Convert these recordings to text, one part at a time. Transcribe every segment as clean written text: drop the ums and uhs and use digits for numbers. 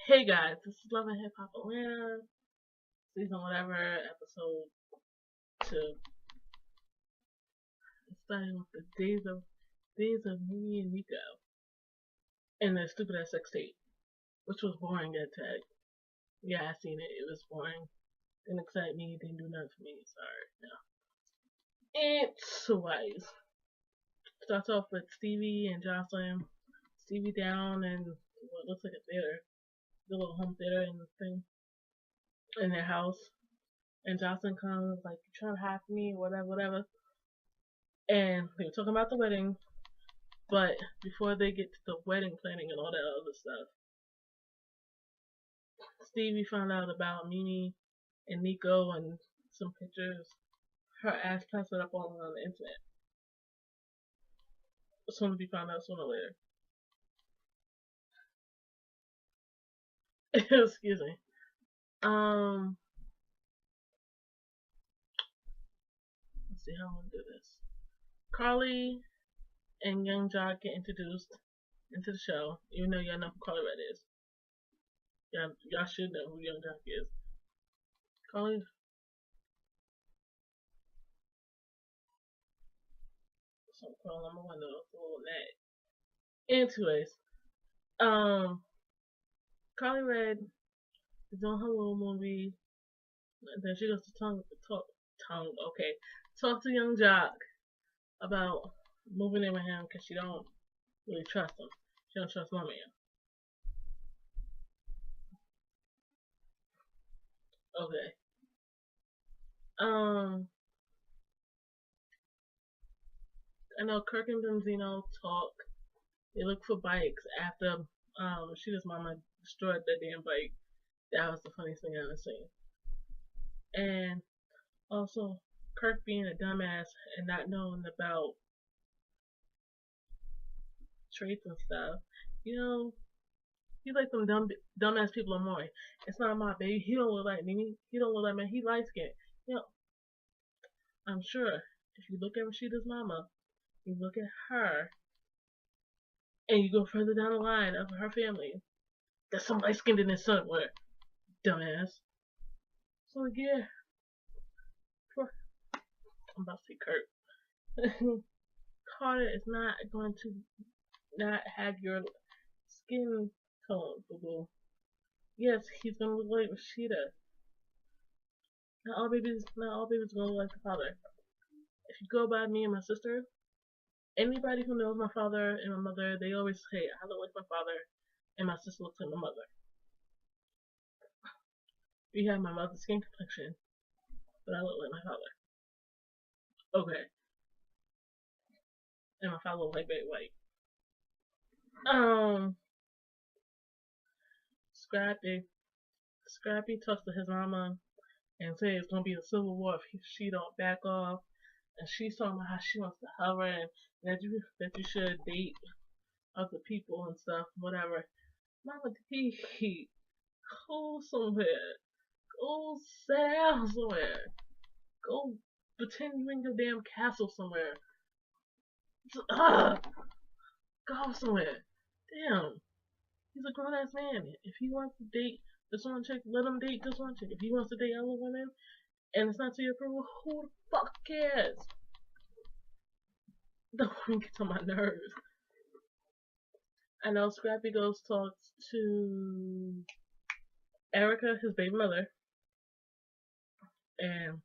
Hey guys, this is Love and Hip Hop Atlanta, season whatever, episode 2. It's starting with the days of me and Nico and the stupid ass sex tape, which was boring at tag. Yeah, I seen it. It was boring. Didn't excite me. Didn't do nothing for me. Sorry. No. It's wise. Starts off with Stevie and Jocelyn. Stevie down in what looks like a theater, the little home theater and thing in their house. And Jocelyn comes like, "You trying to hide from me, whatever, whatever." And they were talking about the wedding, but before they get to the wedding planning and all that other stuff, Stevie found out about Mimi and Nico and some pictures. Her ass plastered up all on the internet. Soon to be found out sooner or later. Excuse me. Let's see how I'm gonna do this. Carly and Young Jock get introduced into the show, even though y'all know who Carly Red is. Y'all should know who Young Jock is. Carly, some crawl on my window, it's a little net. Anyways, um, Carly Red is doing her little movie. And then she goes to talk to Young Jock about moving in with him because she don't really trust him. She don't trust my man. Okay. Um, I know Kirk and Benzino talk. They look for bikes after Rashida's mama destroyed that damn bike. That was the funniest thing I ever seen. And also, Kirk being a dumbass and not knowing about traits and stuff. You know, he like them dumbass people in Maury. It's not my baby. He don't look like me. He don't look like me. He light skinned. You know, I'm sure if you look at Rashida's mama, you look at her, and you go further down the line of her family, there's some light skinned in this somewhere. Dumbass. So yeah, I'm about to say Kurt. Carter is not going to not have your skin tone, boo boo. Yes, he's gonna look like Rashida. Not all babies gonna look like the father. If you go by me and my sister, anybody who knows my father and my mother, they always say I look like my father and my sister looks like my mother. We have my mother's skin complexion, but I look like my father. Okay. And my father look like very white. Um Scrappy. Scrappy talks to his mama and says it's gonna be a civil war if she don't back off. And she's talking about how she wants to hover and that you should date other people and stuff, whatever. Mama D, go somewhere. Go sail somewhere. Go pretend you in your damn castle somewhere. Ugh, go somewhere. Damn. He's a grown ass man. If he wants to date this one chick, let him date this one chick. If he wants to date other women and it's not to your approval, who the fuck cares? The one gets on my nerves. I know Scrappy goes talks to Erica, his baby mother, and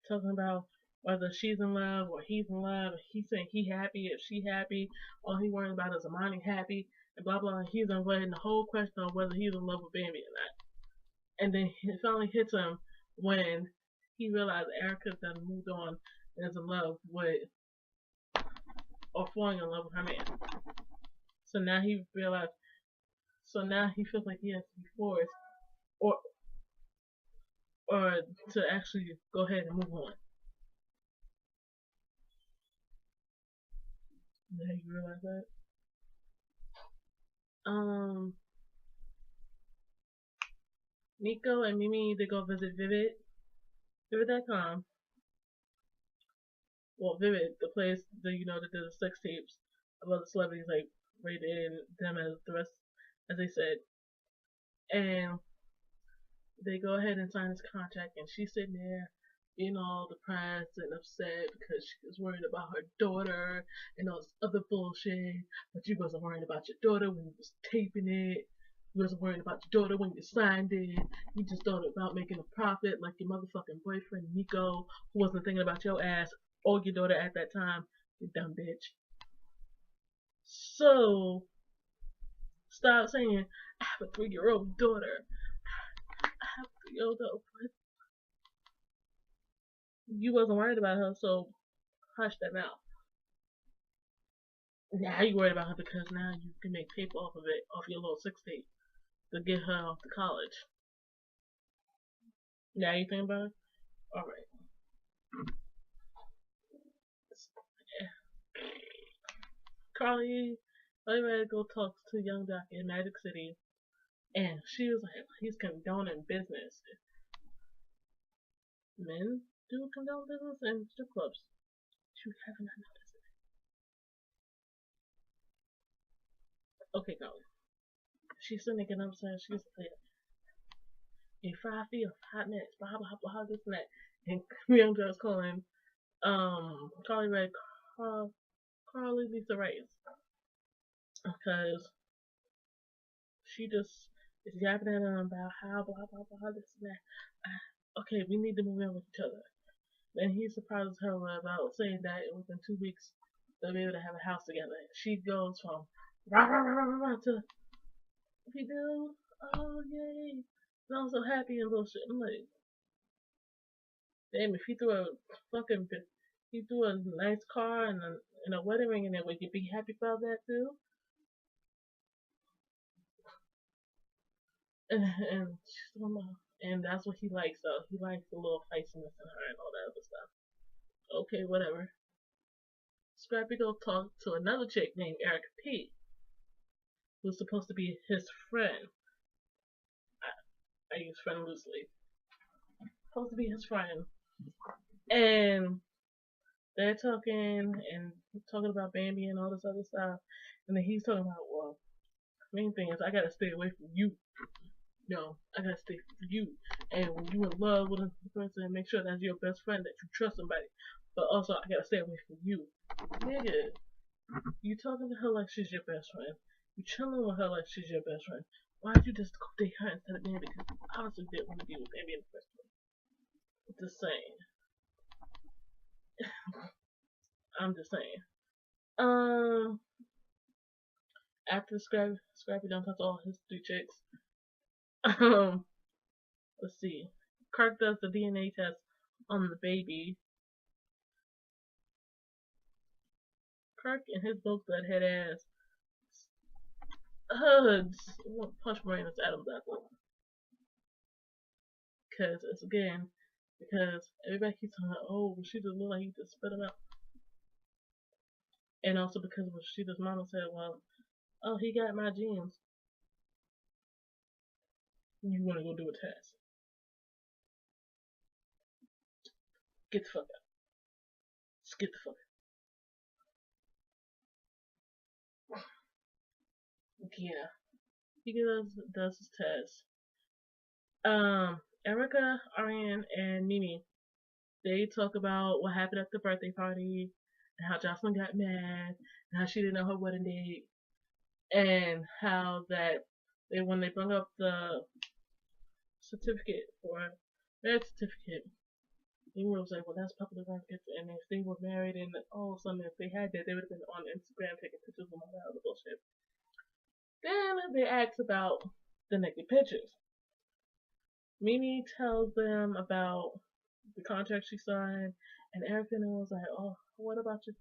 talking about whether she's in love or he's in love. He's saying he happy if she happy. All he worrying about is Amani happy and blah blah. And he's avoiding the whole question of whether he's in love with Bambi or not. And then it finally hits him when he realized Erica's done moved on and is in love with or falling in love with her man. So now he realized. So now he feels like he has to be forced or or to actually go ahead and move on. Now you realize that. Um, Nico and Mimi they go visit Vivid.com. Well, Vivid, the place that that does the sex tapes of other celebrities like rated them as the rest, as they said. And they go ahead and sign this contract, and she's sitting there being all depressed and upset because she was worried about her daughter and all this other bullshit. But you wasn't worried about your daughter when you was taping it. You wasn't worried about your daughter when you signed it. You just thought about making a profit like your motherfucking boyfriend Nico, who wasn't thinking about your ass or your daughter at that time. You dumb bitch. So stop saying I have a 3-year-old daughter. I have a 3-year-old daughter. You wasn't worried about her, so hush that mouth. Now you worried about her because now you can make paper off of it, off your little 6 tape to get her off to college. Now you think about it? Alright. Carly, I ready to go talk to Young Doc in Magic City, and she was like, he's condoning business. Men do condone business in strip clubs. You haven't noticed it. Okay, Carly. She's sitting there getting upset. She's like, in 5 feet of 5 minutes, blah blah blah, this and that. And Young Doc's calling Carly Red Carly Lisa Reyes because she just is yapping at him about how blah blah blah this and that. Okay, we need to move in with each other. And he surprises her about saying that within 2 weeks they'll be able to have a house together. She goes from rah rah rah rah rah to we do, oh yay, and I'm so happy and bullshit. I'm like, damn, if he threw a nice car and a wedding ring in there, would you be happy about that too? And and that's what he likes though. He likes the little feistiness in her and all that other stuff. Okay, whatever. Scrappy go talk to another chick named Erica P, who's supposed to be his friend. I use friend loosely. Supposed to be his friend. And they're talking about Bambi and all this other stuff. And then he's talking about, well, main thing is I gotta stay away from you. No, I gotta stay from you. And when you in love with a person, make sure that's your best friend, that you trust somebody. But also, I gotta stay away from you. Nigga, you talking to her like she's your best friend. You chilling with her like she's your best friend. Why'd you just go date her instead of Bambi? Because you obviously didn't want to be with Bambi in the first place. Just saying. I'm just saying. Um, after Scrappy done talks to all his 3 chicks, um, let's see. Kirk does the DNA test on the baby. Kirk and his book that head ass punch Moranis Adam's apple. Because it's again, because everybody keeps telling her, oh, she just look like he just spit him out. And also because Rashida's mama said, well, oh, he got my genes. You want to go do a test. Get the fuck out. Just get the fuck out. Yeah. He does his test. Erica, Ariane, and Mimi, they talk about what happened at the birthday party and how Jocelyn got mad and how she didn't know her wedding date and how that when they brought up the certificate for marriage certificate, Mimi was like, well, that's public records, and if they were married and all of a sudden if they had that, they would have been on Instagram taking pictures and all that other bullshit. Then they asked about the naked pictures. Mimi tells them about the contract she signed, and Erica was like, oh, what about you?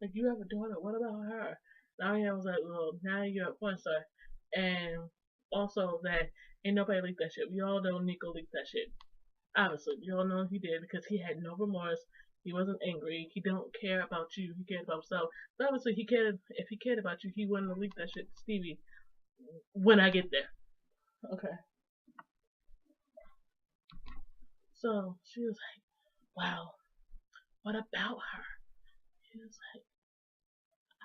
Like, you have a daughter, what about her? And Ariana was like, well, now you're a porn star. And also that ain't nobody leaked that shit. We all know Nico leaked that shit. Obviously, we all know he did because he had no remorse. He wasn't angry. He don't care about you. He cared about himself. But obviously, he cared. If he cared about you, he wouldn't have leaked that shit to Stevie when I get there. Okay. So she was like, wow, what about her? She was like,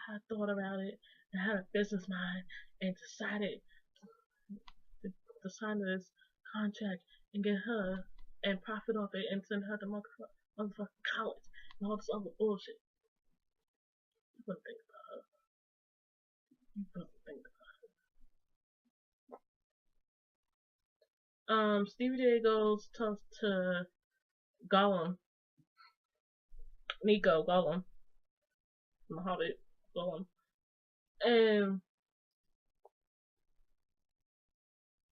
I thought about it and had a business mind and decided to to sign this contract and get her and profit off it and send her to motherfucking college and all this other bullshit. You wouldn't think about her. You wouldn't think about her. Stevie J goes to Gollum, Nico Gollum, from the Hobbit, Gollum,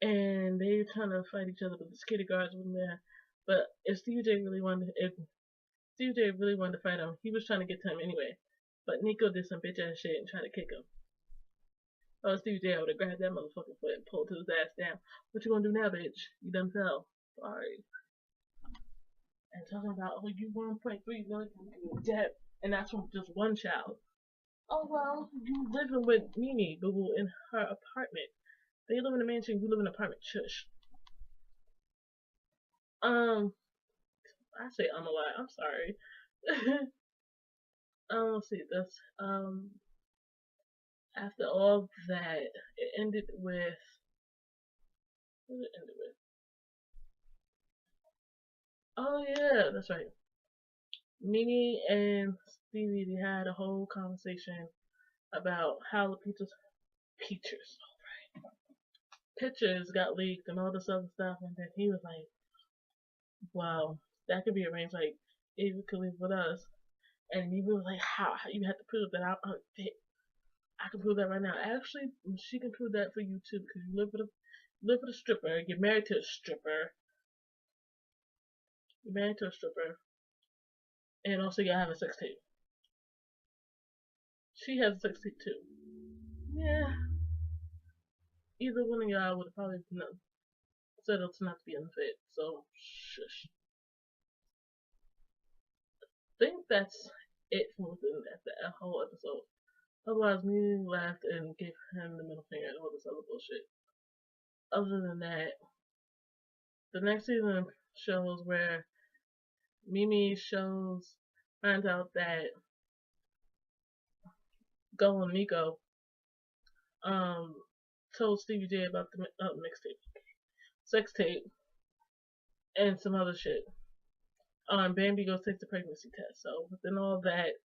and they trying to fight each other, but the security guards were there. But if Stevie J really wanted to fight him, he was trying to get to him anyway. But Nico did some bitch ass shit and tried to kick him. Oh, Stevie J would have grabbed that motherfucking foot and pulled his ass down. What you gonna do now, bitch? You done fell. Sorry. And talking about, oh, you 1.3 million debt, and that's from just one child. Oh, well, you living with Mimi, boo, in her apartment. They live in a mansion, you live in an apartment. Shush. I say I'm a lot. I'm sorry. Let's see this. After all that, it ended with. What did it end with? Oh yeah, that's right. Mimi and Stevie, they had a whole conversation about how the pictures got leaked and all this other stuff, and then he was like, "Wow, that could be arranged. Like, Ava could live with us." And Mimi was like, "How? You have to prove that I'm fit. I can prove that right now. Actually, she can prove that for you too, because you live with a stripper. You're married to a stripper. You're married to a stripper, and also you have a sex tape. She has a sex tape too. Yeah, either one of y'all would have probably settled to not be unfit. So, shush. I think that's it from within that whole episode. Otherwise, Mimi laughed and gave him the middle finger and all this other bullshit. Other than that, the next season shows where Mimi finds out that Go and Nico um told Stevie J about the mixtape, sex tape, and some other shit. Bambi goes take the pregnancy test. So within all that,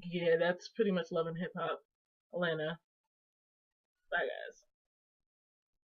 yeah, that's pretty much Love and Hip Hop Atlanta. Bye guys.